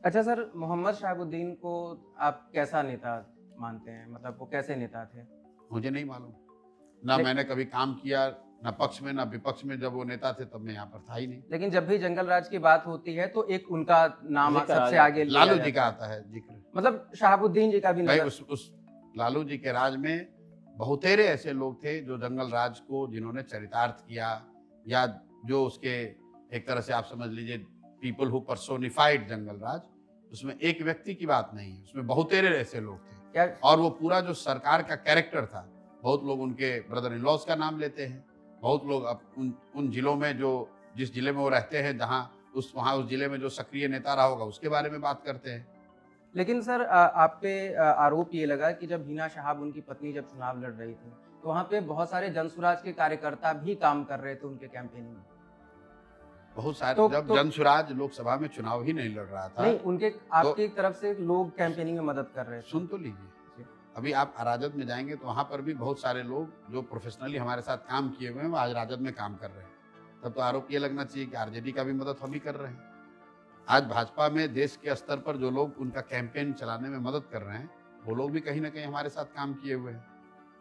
अच्छा सर, मोहम्मद शहाबुद्दीन को आप कैसा नेता मानते हैं? मतलब वो कैसे नेता थे? मुझे नहीं मालूम। ना ले मैंने कभी काम किया, ना पक्ष में, ना विपक्ष में। जब वो नेता थे तब मैं यहाँ पर था ही नहीं। लेकिन जब भी जंगल राज की बात होती है तो एक उनका नाम जिक्र आ सबसे जाता आगे है। लिया लालू जी का जाता है। आता है जिक्र। मतलब शहाबुद्दीन जी का भी भाई नजर उस लालू जी के राज में बहुतेरे ऐसे लोग थे जो जंगल राज को जिन्होंने चरितार्थ किया, या जो उसके एक तरह से आप समझ लीजिए पीपल हु पर्सोनिफाइड जंगल राज। उसमें एक व्यक्ति की बात नहीं है, उसमें बहुतेरे ऐसे लोग थे। क्या और वो पूरा जो सरकार का कैरेक्टर था, बहुत लोग उनके ब्रदर इन लॉज का नाम लेते हैं। बहुत लोग अब उन जिलों में जो जिस जिले में वो रहते हैं, जहाँ उस जिले में जो सक्रिय नेता रहा होगा उसके बारे में बात करते हैं। लेकिन सर आप पे आरोप ये लगा कि जब हिना शहाब उनकी पत्नी जब चुनाव लड़ रही थी तो वहाँ पे बहुत सारे जनसुराज के कार्यकर्ता भी काम कर रहे थे उनके कैंपेनिंग में। बहुत सारे जब तो जनसुराज लोकसभा में चुनाव ही नहीं लड़ रहा था। नहीं, उनके आपकी तरफ से लोग कैंपेनिंग में मदद कर रहे थे। सुन तो लीजिए, अभी आप राजद में जाएंगे तो वहां पर भी बहुत सारे लोग जो प्रोफेशनली हमारे साथ काम किए हुए हैं वो आज राजद में काम कर रहे हैं। तब तो आरोप ये लगना चाहिए कि आरजेडी का भी मदद हम ही कर रहे हैं। आज भाजपा में देश के स्तर पर जो लोग उनका कैंपेन चलाने में मदद कर रहे हैं वो लोग भी कहीं ना कहीं हमारे साथ काम किए हुए हैं।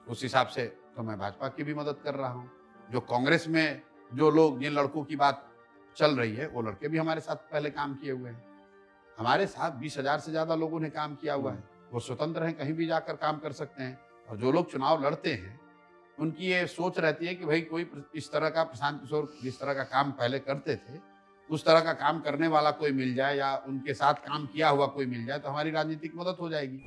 उस हिसाब से तो मैं भाजपा की भी मदद कर रहा हूँ। जो कांग्रेस में जो लोग, जिन लड़कों की बात चल रही है, वो लड़के भी हमारे साथ पहले काम किए हुए हैं। हमारे साथ 20,000 से ज्यादा लोगों ने काम किया हुआ है। वो स्वतंत्र हैं, कहीं भी जाकर काम कर सकते हैं। और जो लोग चुनाव लड़ते हैं उनकी ये सोच रहती है कि भाई कोई इस तरह का, प्रशांत किशोर जिस तरह का काम पहले करते थे उस तरह का काम करने वाला कोई मिल जाए या उनके साथ काम किया हुआ कोई मिल जाए तो हमारी राजनीतिक मदद हो जाएगी।